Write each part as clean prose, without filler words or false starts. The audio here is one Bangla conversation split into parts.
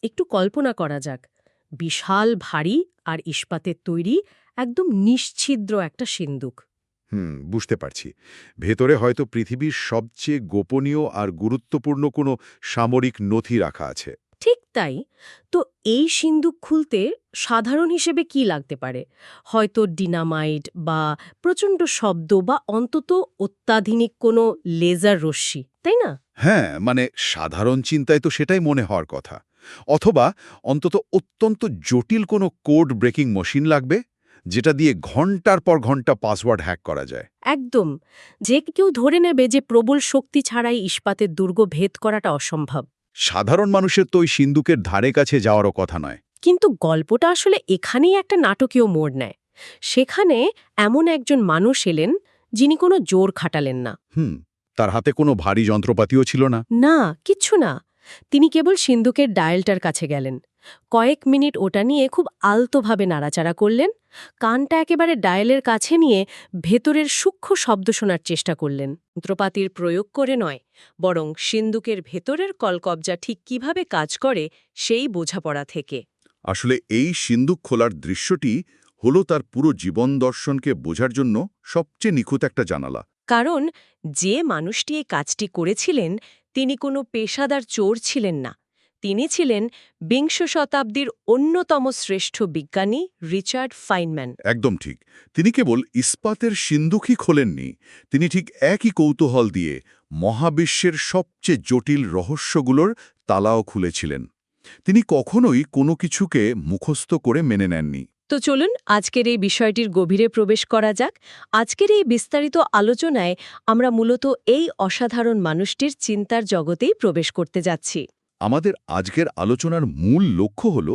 একটু কল্পনা করা যাক, বিশাল ভারী আর ইস্পাতের তৈরি একদম নিশ্ছিদ্র একটা সিন্দুক। বুঝতে পারছি। ভেতরে হয়তো পৃথিবীর সবচেয়ে গোপনীয় আর গুরুত্বপূর্ণ কোনো সামরিক নথি রাখা আছে। ঠিক তাই। তো এই সিন্দুক খুলতে সাধারণ হিসেবে কি লাগতে পারে? হয়তো ডিনামাইট বা প্রচণ্ড শব্দ বা অন্তত অত্যাধুনিক কোনো লেজার রশ্মি, তাই না? হ্যাঁ, মানে সাধারণ চিন্তায় তো সেটাই মনে হওয়ার কথা। অথবা অন্তত অত্যন্ত জটিল কোনো কোড ব্রেকিং মেশিন লাগবে, যেটা দিয়ে ঘন্টার পর ঘন্টা পাসওয়ার্ড হ্যাক করা যায়। একদম। যে কেউ ধরে নেবে যে প্রবল শক্তি ছাড়াই ইস্পাতের দুর্গ ভেদ করাটা অসম্ভব। সাধারণ মানুষের তো ওই সিন্দুকের ধারে কাছে যাওয়ারও কথা নয়। কিন্তু গল্পটা আসলে এখানেই একটা নাটকীয় মোড় নেয়। সেখানে এমন একজন মানুষ এলেন যিনি কোনো জোর খাটালেন না। তার হাতে কোনো ভারী যন্ত্রপাতিও ছিল না। না, কিচ্ছু না। তিনি কেবল সিন্দুকের ডায়ালটার কাছে গেলেন। কয়েক মিনিট ওটা নিয়ে খুব আলতোভাবে নাড়াচাড়া করলেন। কানটা একেবারে ডায়ালের কাছে নিয়ে ভেতরের সূক্ষ্ম শব্দ শোনার চেষ্টা করলেন। যন্ত্রপাতির প্রয়োগ করে নয়, বরং সিন্দুকের ভেতরের কলকবজা ঠিক কিভাবে কাজ করে সেই বোঝাপড়া থেকে। আসলে এই সিন্দুক খোলার দৃশ্যটি হলো তার পুরো জীবন দর্শনকে বোঝার জন্য সবচেয়ে নিখুঁত একটা জানালা। কারণ যে মানুষটি এই কাজটি করেছিলেন তিনি কোনো পেশাদার চোর ছিলেন না। তিনি ছিলেন বিংশ শতাব্দীর অন্যতম শ্রেষ্ঠ বিজ্ঞানী রিচার্ড ফাইনম্যান। একদম ঠিক। তিনি কেবল ইস্পাতের সিন্দুকই খোলেননি, তিনি ঠিক একই কৌতূহল দিয়ে মহাবিশ্বের সবচেয়ে জটিল রহস্যগুলোর তালাও খুলেছিলেন। তিনি কখনোই কোনো কিছুকে মুখস্থ করে মেনে নেননি। তো চলুন আজকের এই বিষয়টির গভীরে প্রবেশ করা যাক। আজকের এই বিস্তারিত আলোচনায় আমরা মূলত এই অসাধারণ মানুষটির চিন্তার জগতেই প্রবেশ করতে যাচ্ছি। আমাদের আজকের আলোচনার মূল লক্ষ্য হল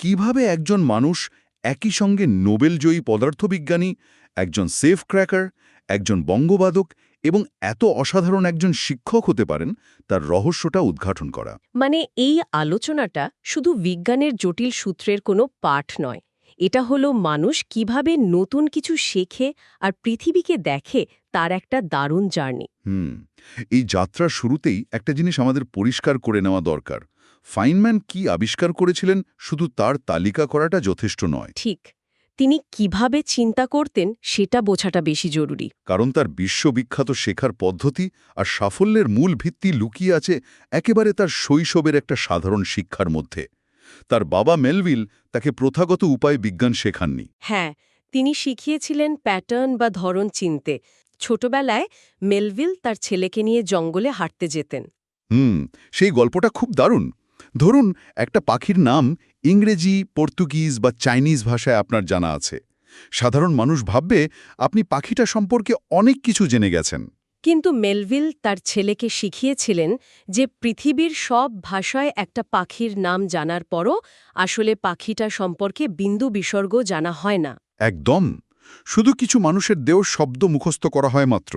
কিভাবে একজন মানুষ একই সঙ্গে নোবেলজয়ী পদার্থবিজ্ঞানী, একজন সেফ ক্র্যাকার, একজন বঙ্গবাদক এবং এত অসাধারণ একজন শিক্ষক হতে পারেন, তার রহস্যটা উদ্ঘাটন করা। মানে এই আলোচনাটা শুধু বিজ্ঞানের জটিল সূত্রের কোনো পাঠ নয়। এটা হলো মানুষ কিভাবে নতুন কিছু শেখে আর পৃথিবীকে দেখে তার একটা দারুণ জার্নি। হুম এই যাত্রার শুরুতেই একটা জিনিস আমাদের পরিষ্কার করে নেওয়া দরকার। ফাইনম্যান কি আবিষ্কার করেছিলেন শুধু তার তালিকা করাটা যথেষ্ট নয়। ঠিক, তিনি কিভাবে চিন্তা করতেন সেটা বোঝাটা বেশি জরুরি। কারণ তার বিশ্ববিখ্যাত শেখার পদ্ধতি আর সাফল্যের মূল ভিত্তি লুকিয়ে আছে একেবারে তার শৈশবের একটা সাধারণ শিক্ষার মধ্যে। তার বাবা মেলভিল তাকে প্রথাগত উপায়ে বিজ্ঞান শেখাননি। হ্যাঁ, তিনি শিখিয়েছিলেন প্যাটার্ন বা ধরন চিনতে। ছোটবেলায় মেলভিল তার ছেলেকে নিয়ে জঙ্গলে হাঁটতে যেতেন। হুম সেই গল্পটা খুব দারুণ। ধরুন একটা পাখির নাম ইংরেজি, পর্তুগিজ বা চাইনিজ ভাষায় আপনার জানা আছে। সাধারণ মানুষ ভাববে আপনি পাখিটা সম্পর্কে অনেক কিছু জেনে গেছেন। কিন্তু মেলভিল তার ছেলেকে শিখিয়েছিলেন যে পৃথিবীর সব ভাষায় একটা পাখির নাম জানার পরও আসলে পাখিটা সম্পর্কে বিন্দু বিসর্গ জানা হয় না। একদম। শুধু কিছু মানুষের দেহ শব্দ মুখস্থ করা হয় মাত্র।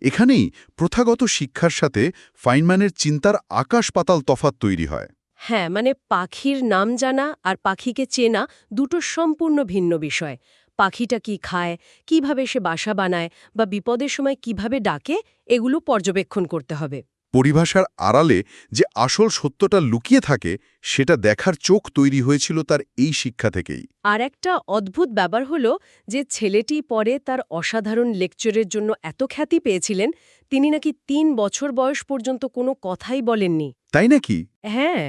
এখানেই প্রথাগত শিক্ষার সাথে ফাইনম্যানের চিন্তার আকাশ পাতাল তফাৎ তৈরি হয়। হ্যাঁ, মানে পাখির নাম জানা আর পাখিকে চেনা দুটো সম্পূর্ণ ভিন্ন বিষয়। পাখিটা কি খায়, কিভাবে সে বাসা বানায় বা বিপদের সময় কিভাবে ডাকে, এগুলো পর্যবেক্ষণ করতে হবে। পরিভাষার আড়ালে যে আসল সত্যটা লুকিয়ে থাকে সেটা দেখার চোখ তৈরি হয়েছিল তার এই শিক্ষা থেকেই। আর একটা অদ্ভুত ব্যাপার হলো যে ছেলেটি পরে তার অসাধারণ লেকচারের জন্য এত খ্যাতি পেয়েছিলেন, তিনি নাকি ৩ বছর বয়স পর্যন্ত কোনো কথাই বলেননি। তাই নাকি? হ্যাঁ,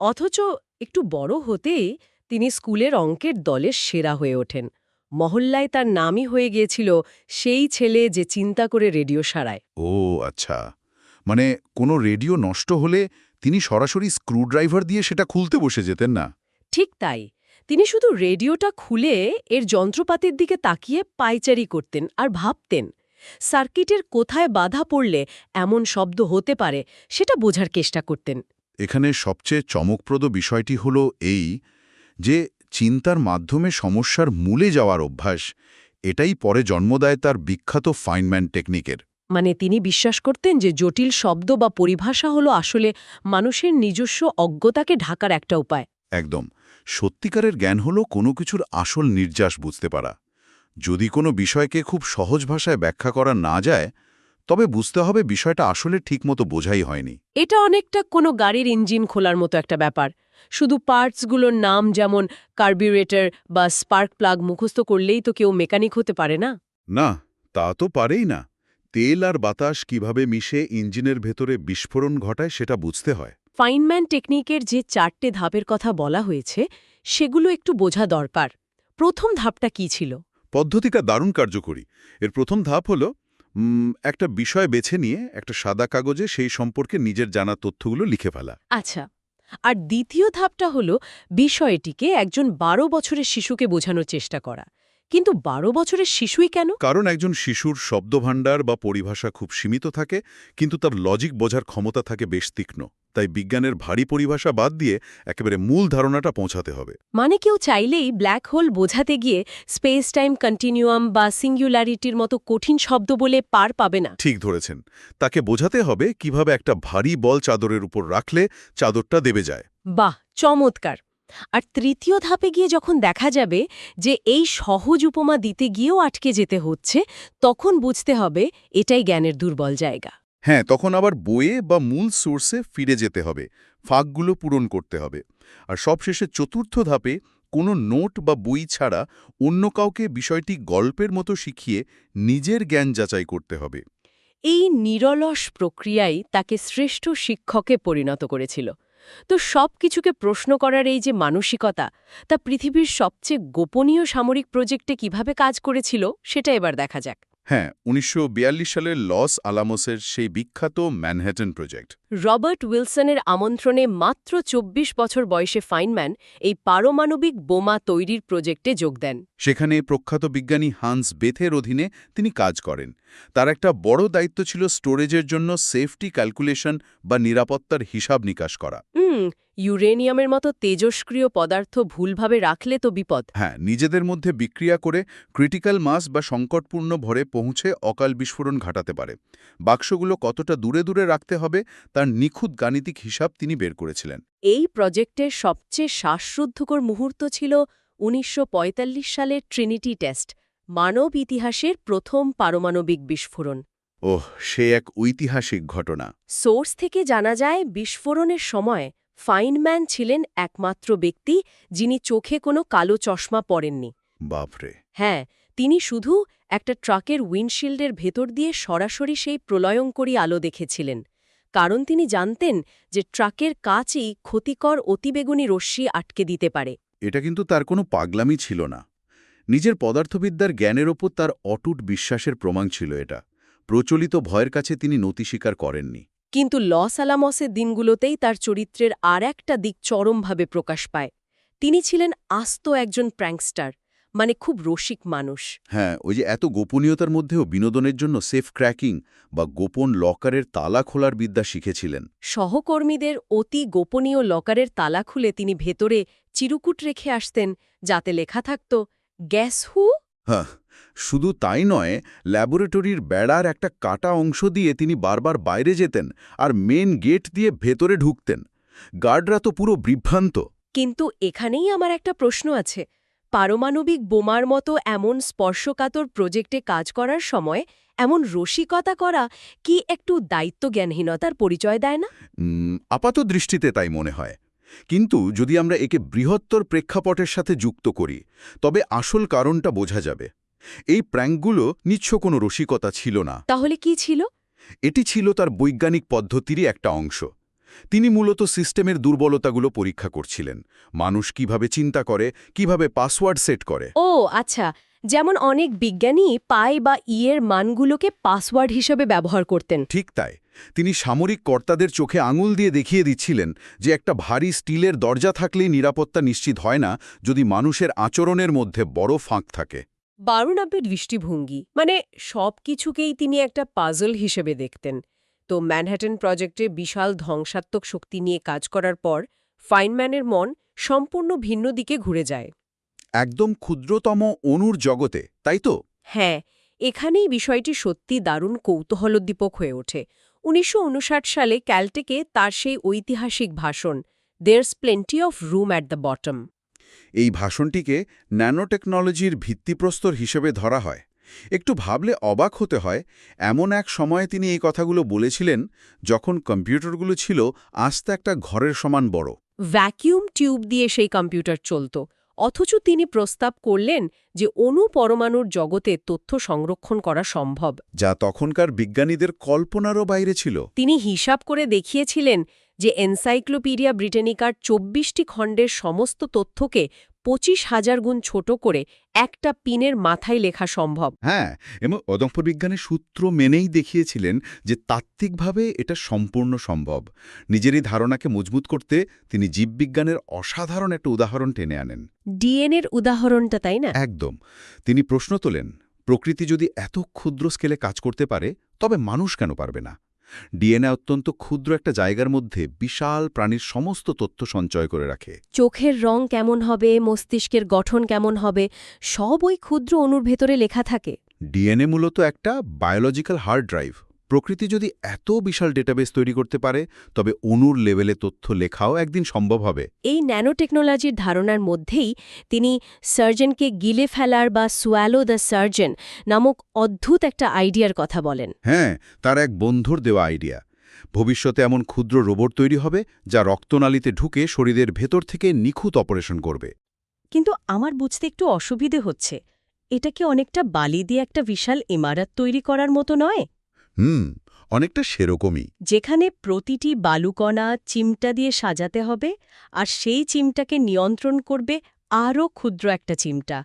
অথচ একটু বড় হতেই তিনি স্কুলের অঙ্কের দলের সেরা হয়ে ওঠেন। মহল্লায় তার নামই হয়ে গিয়েছিল সেই ছেলে যে চিন্তা করে রেডিও সারায়। ও আচ্ছা। মানে কোনো রেডিও নষ্ট হলে তিনি সরাসরি স্ক্রুড্রাইভার দিয়ে সেটা খুলতে বসে যেতেন না। ঠিক তাই। তিনি শুধু রেডিওটা খুলে এর যন্ত্রপাতির দিকে তাকিয়ে পায়চারি করতেন আর ভাবতেন সার্কিটের কোথায় বাধা পড়লে এমন শব্দ হতে পারে সেটা বোঝার চেষ্টা করতেন। এখানে সবচেয়ে চমকপ্রদ বিষয়টি হলো এই যে চিন্তার মাধ্যমে সমস্যার মূলে যাওয়ার অভ্যাস, এটাই পরে জন্ম দেয় তার বিখ্যাত ফাইনম্যান টেকনিকের। মানে তিনি বিশ্বাস করতেন যে জটিল শব্দ বা পরিভাষা হলো আসলে মানুষের নিজস্ব অজ্ঞতাকে ঢাকার একটা উপায়। একদম। সত্যিকারের জ্ঞান হলো কোনো কিছুর আসল নির্যাস বুঝতে পারা। যদি কোনো বিষয়কে খুব সহজ ভাষায় ব্যাখ্যা করা না যায়, তবে বুঝতে হবে বিষয়টা আসলে ঠিকমতো বোঝাই হয়নি। এটা অনেকটা কোনো গাড়ির ইঞ্জিন খোলার মতো একটা ব্যাপার। শুধু পার্টসগুলোর নাম যেমন কার্বিউরেটর বা স্পার্ক প্লাগ মুখস্থ করলেই তো কেউ মেকানিক হতে পারে না। না, তা তো পারেই না। তেল আর বাতাস কিভাবে মিশে ইঞ্জিনের ভেতরে বিস্ফোরণ ঘটায় সেটা বুঝতে হয়। ফাইনম্যান টেকনিকের যে 4টে ধাপের কথা বলা হয়েছে সেগুলো একটু বোঝা দরকার। প্রথম ধাপটা কি ছিল? পদ্ধতিটা দারুণ কার্যকরী। এর প্রথম ধাপ হলো একটা বিষয় বেছে নিয়ে একটা সাদা কাগজে সেই সম্পর্কে নিজের জানা তথ্যগুলো লিখে ফেলা। আচ্ছা, আর দ্বিতীয় ধাপটা হলো বিষয়টিকে একজন 12 বছরের শিশুকে বোঝানোর চেষ্টা করা। কিন্তু 12 বছরের শিশুই কেন? কারণ একজন শিশুর শব্দভাণ্ডার বা পরিভাষা খুব সীমিত থাকে, কিন্তু তার লজিক বোঝার ক্ষমতা থাকে বেশ তীক্ষ্ণ। তাই বিজ্ঞানের ভারী পরিভাষা বাদ দিয়ে একেবারে মূল ধারণাটা পৌঁছাতে হবে। মানে কেউ চাইলেই ব্ল্যাক হোল বোঝাতে গিয়ে স্পেস টাইম কন্টিনিউয়াম বা সিঙ্গুলারিটির মতো কঠিন শব্দ বলে পার পাবে না। ঠিক ধরেছেন। তাকে বোঝাতে হবে কিভাবে একটা ভারী বল চাদরের উপর রাখলে চাদরটা দেবে যায়। বাহ, চমৎকার! আর তৃতীয় ধাপে গিয়ে যখন দেখা যাবে যে এই সহজ উপমা দিতে গিয়েও আটকে যেতে হচ্ছে, তখন বুঝতে হবে এটাই জ্ঞানের দুর্বল জায়গা। হ্যাঁ, তখন আবার বইয়ে বা মূল সোর্সে ফিরে যেতে হবে, ফাঁকগুলো পূরণ করতে হবে। আর সবশেষে চতুর্থ ধাপে কোনো নোট বা বই ছাড়া অন্য কাউকে বিষয়টি গল্পের মতো শিখিয়ে নিজের জ্ঞান যাচাই করতে হবে। এই নিরলস প্রক্রিয়াই তাকে শ্রেষ্ঠ শিক্ষকে পরিণত করেছিল। তো সব কিছুকে প্রশ্ন করার এই যে মানসিকতা, তা পৃথিবীর সবচেয়ে গোপনীয় সামরিক প্রজেক্টে কিভাবে কাজ করেছিল সেটা এবার দেখা যাক। হ্যাঁ, ১৯৪২ সালের লস আলামোসের সেই বিখ্যাত ম্যানহ্যাটন প্রজেক্ট। রবার্ট উইলসনের আমন্ত্রণে মাত্র ২৪ বছর বয়সে ফাইনম্যান এই পারমাণবিক বোমা তৈরির প্রজেক্টে যোগ দেন। সেখানে প্রখ্যাত বিজ্ঞানী হান্স বেথের অধীনে তিনি কাজ করেন। তার একটা বড় দায়িত্ব ছিল স্টোরেজের জন্য সেফটি ক্যালকুলেশন বা নিরাপত্তার হিসাব নিকাশ করা। ইউরেনিয়ামের মতো তেজস্ক্রিয় পদার্থ ভুলভাবে রাখলে তো বিপদ। হ্যাঁ, নিজেদের মধ্যে বিক্রিয়া করে ক্রিটিক্যাল মাস বা সংকটপূর্ণ ভরে পৌঁছে অকাল বিস্ফোরণ ঘটাতে পারে। বাক্সগুলো কতটা দূরে দূরে রাখতে হবে তার নিখুঁত গাণিতিক হিসাব তিনি বের করেছিলেন। এই প্রজেক্টের সবচেয়ে শ্বাসরুদ্ধকর মুহূর্ত ছিল ১৯৪৫ সালের ট্রিনিটি টেস্ট, মানব ইতিহাসের প্রথম পারমাণবিক বিস্ফোরণ। ওহ, সে এক ঐতিহাসিক ঘটনা। সোর্স থেকে জানা যায় বিস্ফোরণের সময় ফাইনম্যান ছিলেন একমাত্র ব্যক্তি যিনি চোখে কোনো কালো চশমা পরেননি। বাপরে! হ্যাঁ, তিনি শুধু একটা ট্রাকের উইন্ডশিল্ডের ভেতর দিয়ে সরাসরি সেই প্রলয়ঙ্করী আলো দেখেছিলেন। কারণ তিনি জানতেন যে ট্রাকের কাচই ক্ষতিকর অতিবেগুনি রশ্মি আটকে দিতে পারে। এটা কিন্তু তার কোনো পাগলামি ছিল না। নিজের পদার্থবিদ্যার জ্ঞানের ওপর তার অটুট বিশ্বাসের প্রমাণ ছিল এটা। প্রচলিত ভয়ের কাছে তিনি নতি স্বীকার করেননি। কিন্তু লস আলামসের দিনগুলোতেই তার চরিত্রের আর একটা দিক চরমভাবে প্রকাশ পায়। তিনি ছিলেন আস্ত একজন প্র্যাঙ্কস্টার, মানে খুব রসিক মানুষ। হ্যাঁ, ওই যে এত গোপনীয়তার মধ্যেও বিনোদনের জন্য সেফ ক্র্যাকিং বা গোপন লকারের তালা খোলার বিদ্যা শিখেছিলেন। সহকর্মীদের অতি গোপনীয় লকারের তালা খুলে তিনি ভেতরে চিরকুট রেখে আসতেন, যাতে লেখা থাকত, গ্যাস হু? হ্যাঁ, শুধু তাই নয়, ল্যাবরেটরির বেড়ার একটা কাটা অংশ দিয়ে তিনি বারবার বাইরে যেতেন আর মেন গেট দিয়ে ভেতরে ঢুকতেন। গার্ডরা তো পুরো বিভ্রান্ত। কিন্তু এখানেই আমার একটা প্রশ্ন আছে। পারমাণবিক বোমার মতো এমন স্পর্শকাতর প্রজেক্টে কাজ করার সময় এমন রসিকতা করা কি একটু দায়িত্বজ্ঞানহীনতার পরিচয় দেয় না? আপাত দৃষ্টিতে তাই মনে হয়। কিন্তু যদি আমরা একে বৃহত্তর প্রেক্ষাপটের সাথে যুক্ত করি, তবে আসল কারণটা বোঝা যাবে। এই প্র্যাঙ্কগুলো নিচ্ছ কোনো রসিকতা ছিল না। তাহলে কি ছিল? এটি ছিল তার বৈজ্ঞানিক পদ্ধতিরই একটা অংশ। তিনি মূলত সিস্টেমের দুর্বলতাগুলো পরীক্ষা করছিলেন। মানুষ কিভাবে চিন্তা করে, কিভাবে পাসওয়ার্ড সেট করে। ও আচ্ছা, যেমন অনেক বিজ্ঞানী পাই বা এর মানগুলোকে পাসওয়ার্ড হিসেবে ব্যবহার করতেন। ঠিক তাই। তিনি সামরিক কর্তাদের চোখে আঙুল দিয়ে দেখিয়ে দিচ্ছিলেন যে একটা ভারী স্টিলের দরজা থাকলেই নিরাপত্তা নিশ্চিত হয় না যদি মানুষের আচরণের মধ্যে বড় ফাঁক থাকে। বারুণাব্যের দৃষ্টিভঙ্গি, মানে সব কিছুকেই তিনি একটা পাজল হিসেবে দেখতেন। তো ম্যানহাটন প্রজেক্টে বিশাল ধ্বংসাত্মক শক্তি নিয়ে কাজ করার পর ফাইনম্যানের মন সম্পূর্ণ ভিন্ন দিকে ঘুরে যায়। একদম ক্ষুদ্রতম অণুর জগতে, তাই তো? হ্যাঁ, এখানেই বিষয়টি সত্যি দারুণ কৌতূহলোদ্দীপক হয়ে ওঠে। ১৯৫৯ সালে ক্যালটেকে তার সেই ঐতিহাসিক ভাষণ, there's plenty of room at the bottom. এই ভাষণটিকে ন্যানোটেকনোলজির ভিত্তিপ্রস্তর হিসেবে ধরা হয়। একটু ভাবলে অবাক হতে হয়, এমন এক সময়ে তিনি এই কথাগুলো বলেছিলেন যখন কম্পিউটারগুলো ছিল আস্তে একটা ঘরের সমান বড়। ভ্যাকিউম টিউব দিয়ে সেই কম্পিউটার চলত, অথচ তিনি প্রস্তাব করলেন যে অণু পরমাণুর জগতে তথ্য সংরক্ষণ করা সম্ভব। যা তখনকার বিজ্ঞানীদের কল্পনারও বাইরে ছিল। তিনি হিসাব করে দেখিয়েছিলেন যে এনসাইক্লোপিডিয়া ব্রিটানিকার ২৪টি খণ্ডের সমস্ত তথ্যকে ২৫,০০০ গুণ ছোট করে একটা পিনের মাথায় লেখা সম্ভব। হ্যাঁ, এবং অদম্পবিজ্ঞানের সূত্র মেনেই দেখিয়েছিলেন যে তাত্ত্বিকভাবে এটা সম্পূর্ণ সম্ভব। নিজেরই ধারণাকে মজবুত করতে তিনি জীববিজ্ঞানের অসাধারণ একটা উদাহরণ টেনে আনেন। ডিএনএর উদাহরণটা, তাই না? একদম। তিনি প্রশ্ন তোলেন, প্রকৃতি যদি এত ক্ষুদ্র স্কেলে কাজ করতে পারে, তবে মানুষ কেন পারবে না? ডিএনএ অত্যন্ত ক্ষুদ্র একটা জায়গার মধ্যে বিশাল প্রাণীর সমস্ত তথ্য সঞ্চয় করে রাখে। চোখের রং কেমন হবে, মস্তিষ্কের গঠন কেমন হবে, সব ওই ক্ষুদ্র অণুর ভেতরে লেখা থাকে। ডিএনএ মূলত একটা বায়োলজিক্যাল হার্ড ড্রাইভ। প্রকৃতি যদি এত বিশাল ডেটাবেস তৈরি করতে পারে, তবে অণুর লেভেলে তথ্য লেখাও একদিন সম্ভব হবে। এই ন্যানোটেকনোলজির ধারণার মধ্যেই তিনি সার্জনকে গিলে ফেলার বা সোয়ালো দ্য সার্জন নামক অদ্ভুত একটা আইডিয়ার কথা বলেন। হ্যাঁ, তার এক বন্ধুর দেওয়া আইডিয়া। ভবিষ্যতে এমন ক্ষুদ্র রোবট তৈরি হবে যা রক্তনালীতে ঢুকে শরীরের ভেতর থেকে নিখুঁত অপারেশন করবে। কিন্তু আমার বুঝতে একটু অসুবিধে হচ্ছে, এটা কি অনেকটা বালি দিয়ে একটা বিশাল ইমারত তৈরি করার মতো নয়? অনেকটা সেরকমই। যেখানে প্রতিটি বালুকণা চিমটা দিয়ে সাজাতে হবে, আর সেই চিমটাকে নিয়ন্ত্রণ করবে আরও ক্ষুদ্র একটা চিমটা।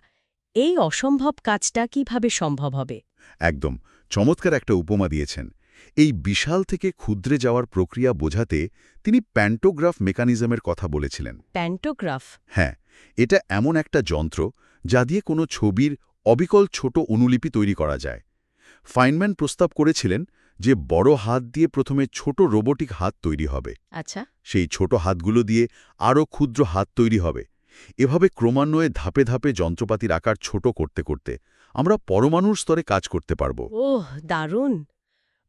এই অসম্ভব কাজটা কিভাবে সম্ভব হবে? একদম চমৎকার একটা উপমা দিয়েছেন। এই বিশাল থেকে ক্ষুদ্রে যাওয়ার প্রক্রিয়া বোঝাতে তিনি প্যান্টোগ্রাফ মেকানিজমের কথা বলেছিলেন। প্যান্টোগ্রাফ? হ্যাঁ, এটা এমন একটা যন্ত্র যা দিয়ে কোনো ছবির অবিকল ছোট অনুলিপি তৈরি করা যায়। ফাইনম্যান প্রস্তাব করেছিলেন যে বড় হাত দিয়ে প্রথমে ছোট রোবোটিক হাত তৈরি হবে। আচ্ছা। সেই ছোট হাতগুলো দিয়ে আরও ক্ষুদ্র হাত তৈরি হবে। এভাবে ক্রমান্বয়ে ধাপে ধাপে যন্ত্রপাতির আকার ছোট করতে করতে আমরা পরমাণুর স্তরে কাজ করতে পারব। ওহ, দারুণ!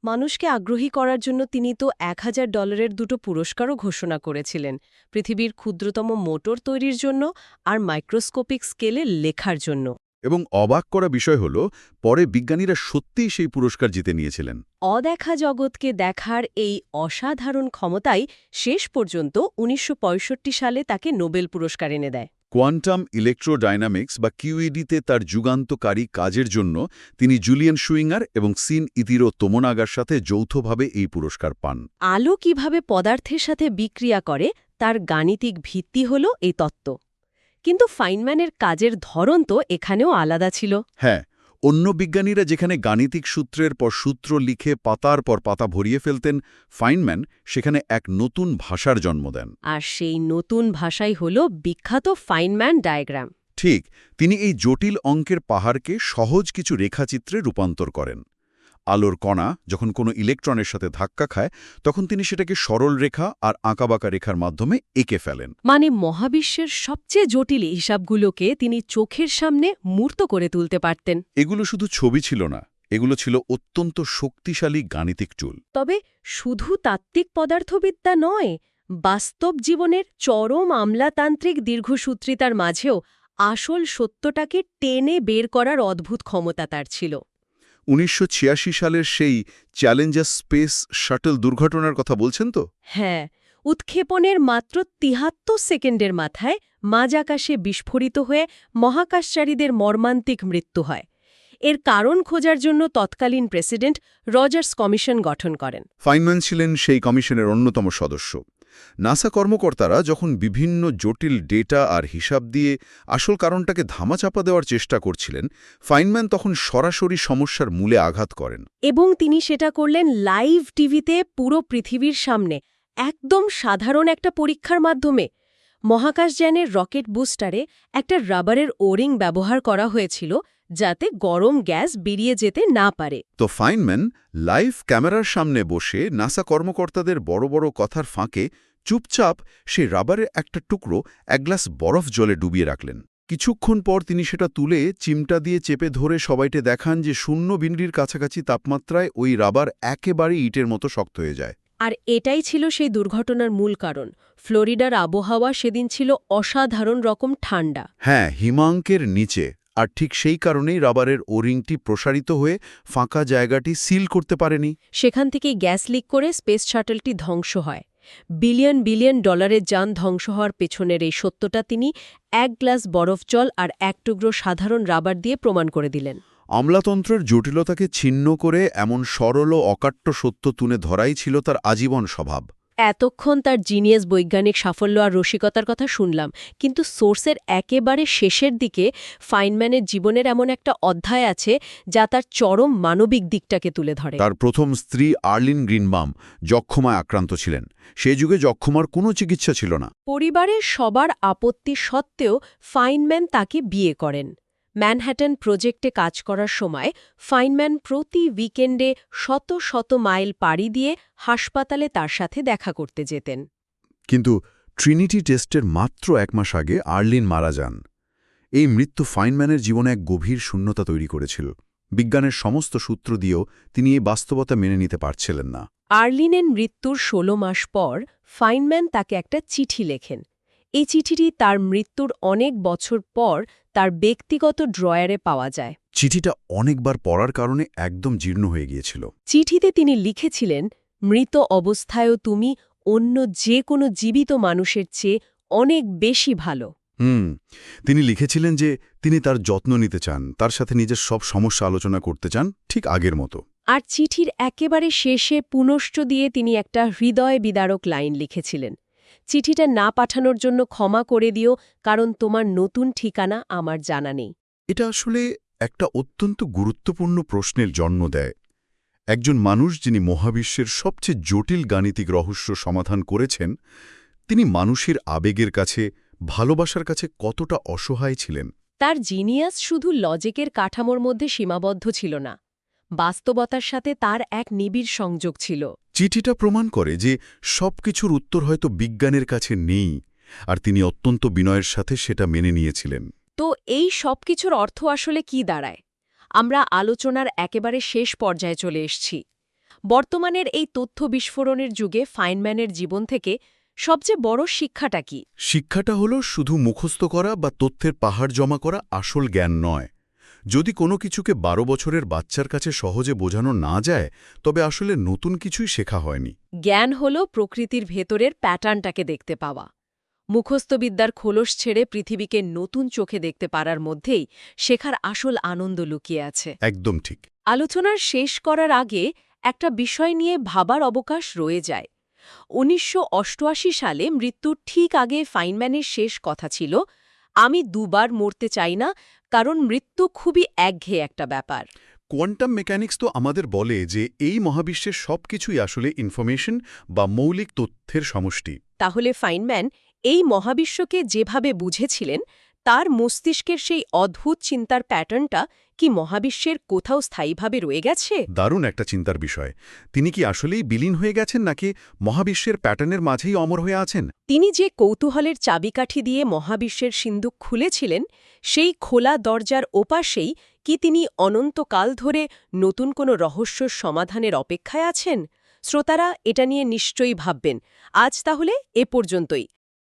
মানুষকে আগ্রহী করার জন্য তিনি তো $১,০০০ দুটো পুরস্কারও ঘোষণা করেছিলেন, পৃথিবীর ক্ষুদ্রতম মোটর তৈরির জন্য আর মাইক্রোস্কোপিক স্কেলে লেখার জন্য। এবং অবাক করা বিষয় হল, পরে বিজ্ঞানীরা সত্যিই সেই পুরস্কার জিতে নিয়েছিলেন। অদেখা জগৎকে দেখার এই অসাধারণ ক্ষমতাই শেষ পর্যন্ত ১৯৬৫ সালে তাকে নোবেল পুরস্কার এনে দেয়। কোয়ান্টাম ইলেকট্রোডাইনামিক্স বা কিউইডিতে তার যুগান্তকারী কাজের জন্য তিনি জুলিয়ান শুইঙ্গার এবং সিন ইতিরো তোমোনাগার সাথে যৌথভাবে এই পুরস্কার পান। আলো কিভাবে পদার্থের সাথে বিক্রিয়া করে তার গাণিতিক ভিত্তি হল এই তত্ত্ব। কিন্তু ফাইনম্যানের কাজের ধরন তো এখানেও আলাদা ছিল। হ্যাঁ, অন্য বিজ্ঞানীরা যেখানে গাণিতিক সূত্রের পর সূত্র লিখে পাতার পর পাতা ভরিয়ে ফেলতেন, ফাইনম্যান সেখানে এক নতুন ভাষার জন্ম দেন। আর সেই নতুন ভাষাই হল বিখ্যাত ফাইনম্যান ডায়াগ্রাম। ঠিক, তিনি এই জটিল অঙ্কের পাহাড়কে সহজ কিছু রেখাচিত্রে রূপান্তর করেন। আলোর কণা যখন কোনো ইলেকট্রনের সাথে ধাক্কা খায়, তখন তিনি সেটাকে সরল রেখা আর আঁকাবাঁকা রেখার মাধ্যমে এঁকে ফেলেন। মানে মহাবিশ্বের সবচেয়ে জটিল হিসাবগুলোকে তিনি চোখের সামনে মূর্ত করে তুলতে পারতেন। এগুলো শুধু ছবি ছিল না, এগুলো ছিল অত্যন্ত শক্তিশালী গাণিতিক টুল। তবে শুধু তাত্ত্বিক পদার্থবিদ্যা নয়, বাস্তব জীবনের চরম আমলাতান্ত্রিক দীর্ঘসূত্রিতার মাঝেও আসল সত্যটাকে টেনে বের করার অদ্ভুত ক্ষমতা তার ছিল। ১৯৮৬ সালের সেই চ্যালেঞ্জার স্পেস শাটল দুর্ঘটনার কথা বলছেন তো? হ্যাঁ, উৎক্ষেপণের মাত্র ৭৩ সেকেন্ডের মাথায় মাঝ আকাশে বিস্ফোরিত হয়ে মহাকাশচারীদের মর্মান্তিক মৃত্যু হয়। এর কারণ খোঁজার জন্য তৎকালীন প্রেসিডেন্ট রজার্স কমিশন গঠন করেন। ফাইনম্যান ছিলেন সেই কমিশনের অন্যতম সদস্য। নাসা কর্মকর্তারা যখন বিভিন্ন জটিল ডেটা আর হিসাব দিয়ে আসল কারণটাকে ধামাচাপা দেওয়ার চেষ্টা করছিলেন, ফাইনম্যান তখন সরাসরি সমস্যার মূলে আঘাত করেন। এবং তিনি সেটা করলেন লাইভ টিভিতে, পুরো পৃথিবীর সামনে, একদম সাধারণ একটা পরীক্ষার মাধ্যমে। মহাকাশযানের রকেট বুস্টারে একটা রাবারের ওরিং ব্যবহার করা হয়েছিল যাতে গরম গ্যাস বেরিয়ে যেতে না পারে। তো ফাইনম্যান লাইভ ক্যামেরার সামনে বসে নাসা কর্মকর্তাদের বড় বড় কথার ফাঁকে চুপচাপ সেই রাবারের একটা টুকরো এক গ্লাস বরফ জলে ডুবিয়ে রাখলেন। কিছুক্ষণ পর তিনি সেটা তুলে চিমটা দিয়ে চেপে ধরে সবাইকে দেখান যে 0°'র কাছাকাছি তাপমাত্রায় ওই রাবার একেবারে ইটের মতো শক্ত হয়ে যায়। আর এটাই ছিল সেই দুর্ঘটনার মূল কারণ। ফ্লোরিডার আবহাওয়া সেদিন ছিল অসাধারণ রকম ঠান্ডা। হ্যাঁ, হিমাঙ্কের নিচে, আর ঠিক সেই কারণেই রাবারের ওরিংটি প্রসারিত হয়ে ফাঁকা জায়গাটি সিল করতে পারেনি। সেখান থেকেই গ্যাস লিক করে স্পেস শাটলটি ধ্বংস হয়। বিলিয়ন বিলিয়ন ডলারের যান ধ্বংস হওয়ার পেছনের এই সত্যটা তিনি এক গ্লাস বরফ জল আর এক টুকরো সাধারণ রাবার দিয়ে প্রমাণ করে দিলেন। আমলাতন্ত্রের জটিলতাকে ছিন্ন করে এমন সরল ও অকাট্য সত্য তুলে ধরাই ছিল তার আজীবন স্বভাব। এতক্ষণ তার জিনিয়াস বৈজ্ঞানিক সাফল্য আর রসিকতার কথা শুনলাম, কিন্তু সোর্সের একেবারে শেষের দিকে ফাইনম্যানের জীবনের এমন একটা অধ্যায় আছে যা তার চরম মানবিক দিকটাকে তুলে ধরে। তার প্রথম স্ত্রী আর্লিন গ্রিনবাম যক্ষমায় আক্রান্ত ছিলেন। সে যুগে যক্ষমার কোনো চিকিৎসা ছিল না। পরিবারের সবার আপত্তি সত্ত্বেও ফাইনম্যান তাকে বিয়ে করেন। ম্যানহ্যাটন প্রজেক্টে কাজ করার সময় ফাইনম্যান প্রতি উইকেন্ডে শত শত মাইল পাড়ি দিয়ে হাসপাতালে তার সাথে দেখা করতে যেতেন। কিন্তু ট্রিনিটি টেস্টের মাত্র 1 মাস আগে আর্লিন মারা যান। এই মৃত্যু ফাইনম্যানের জীবনে এক গভীর শূন্যতা তৈরি করেছিল। বিজ্ঞানের সমস্ত সূত্র দিয়েও তিনি এই বাস্তবতা মেনে নিতে পারছিলেন না। আর্লিনের মৃত্যুর 16 মাস পর ফাইনম্যান তাকে একটা চিঠি লেখেন। এই চিঠিটি তার মৃত্যুর অনেক বছর পর তার ব্যক্তিগত ড্রয়ারে পাওয়া যায়। চিঠিটা অনেকবার পড়ার কারণে একদম জীর্ণ হয়ে গিয়েছিল। চিঠিতে তিনি লিখেছিলেন, মৃত অবস্থায়ও তুমি অন্য যে কোনো জীবিত মানুষের চেয়ে অনেক বেশি ভালো। তিনি লিখেছিলেন যে তিনি তার যত্ন নিতে চান, তার সাথে নিজের সব সমস্যা আলোচনা করতে চান, ঠিক আগের মতো। আর চিঠির একেবারে শেষে পুনশ্চ দিয়ে তিনি একটা হৃদয় বিদারক লাইন লিখেছিলেন, চিঠিটা না পাঠানোর জন্য ক্ষমা করে দিও, কারণ তোমার নতুন ঠিকানা আমার জানা নেই। এটা আসলে একটা অত্যন্ত গুরুত্বপূর্ণ প্রশ্নের জন্ম দেয়। একজন মানুষ যিনি মহাবিশ্বের সবচেয়ে জটিল গাণিতিক রহস্য সমাধান করেছেন, তিনি মানুষের আবেগের কাছে, ভালোবাসার কাছে কতটা অসহায় ছিলেন। তার জিনিয়াস শুধু লজিকের কাঠামোর মধ্যে সীমাবদ্ধ ছিল না, বাস্তবতার সাথে তার এক নিবিড় সংযোগ ছিল। চিঠিটা প্রমাণ করে যে সবকিছুর উত্তর হয়তো বিজ্ঞানের কাছে নেই, আর তিনি অত্যন্ত বিনয়ের সাথে সেটা মেনে নিয়েছিলেন। তো এই সব কিছুর অর্থ আসলে কি দাঁড়ায়? আমরা আলোচনার একেবারে শেষ পর্যায়ে চলে এসেছি। বর্তমানের এই তথ্য বিস্ফোরণের যুগে ফাইনম্যানের জীবন থেকে সবচেয়ে বড় শিক্ষাটা কি? শিক্ষাটা হলো শুধু মুখস্থ করা বা তথ্যের পাহাড় জমা করা আসল জ্ঞান নয়। যদি কোনো কিছুকে 12 বছরের বাচ্চার কাছে সহজে বোঝানো না যায়, তবে আসলে নতুন কিছুই শেখা হয়নি। জ্ঞান হল প্রকৃতির ভেতরের প্যাটার্নটাকে দেখতে পাওয়া। মুখস্থবিদ্যার খোলস ছেড়ে পৃথিবীকে নতুন চোখে দেখতে পারার মধ্যেই শেখার আসল আনন্দ লুকিয়ে আছে। একদম ঠিক। আলোচনার শেষ করার আগে একটা বিষয় নিয়ে ভাবার অবকাশ রয়ে যায়। 1988 সালে মৃত্যুর ঠিক আগে ফাইনম্যানের শেষ কথা ছিল, আমি দুবার মরতে চাই না, কারণ মৃত্যু খুবই একঘেয়ে একটা ব্যাপার। কোয়ান্টাম মেকানিক্স তো আমাদের বলে যে এই মহাবিশ্বের সবকিছুই আসলে ইনফরমেশন বা মৌলিক তথ্যের সমষ্টি। তাহলে ফাইনম্যান এই মহাবিশ্বকে যেভাবে বুঝেছিলেন, তার মস্তিষ্কের সেই অদ্ভুত চিন্তার প্যাটার্নটা কি মহাবিশ্বের কোথাও স্থায়ীভাবে রয়ে গেছে? দারুণ একটা চিন্তার বিষয়। তিনি কি আসলেই বিলীন হয়ে গেছেন, নাকি মহাবিশ্বের প্যাটার্নের মাঝেই অমর হয়ে আছেন? তিনি যে কৌতূহলের চাবিকাঠি দিয়ে মহাবিশ্বের সিন্দুক খুলেছিলেন, সেই খোলা দরজার ওপাশেই কি তিনি অনন্তকাল ধরে নতুন কোনো রহস্যর সমাধানের অপেক্ষায় আছেন? শ্রোতারা এটা নিয়ে নিশ্চয়ই ভাববেন। আজ তাহলে এ পর্যন্তই।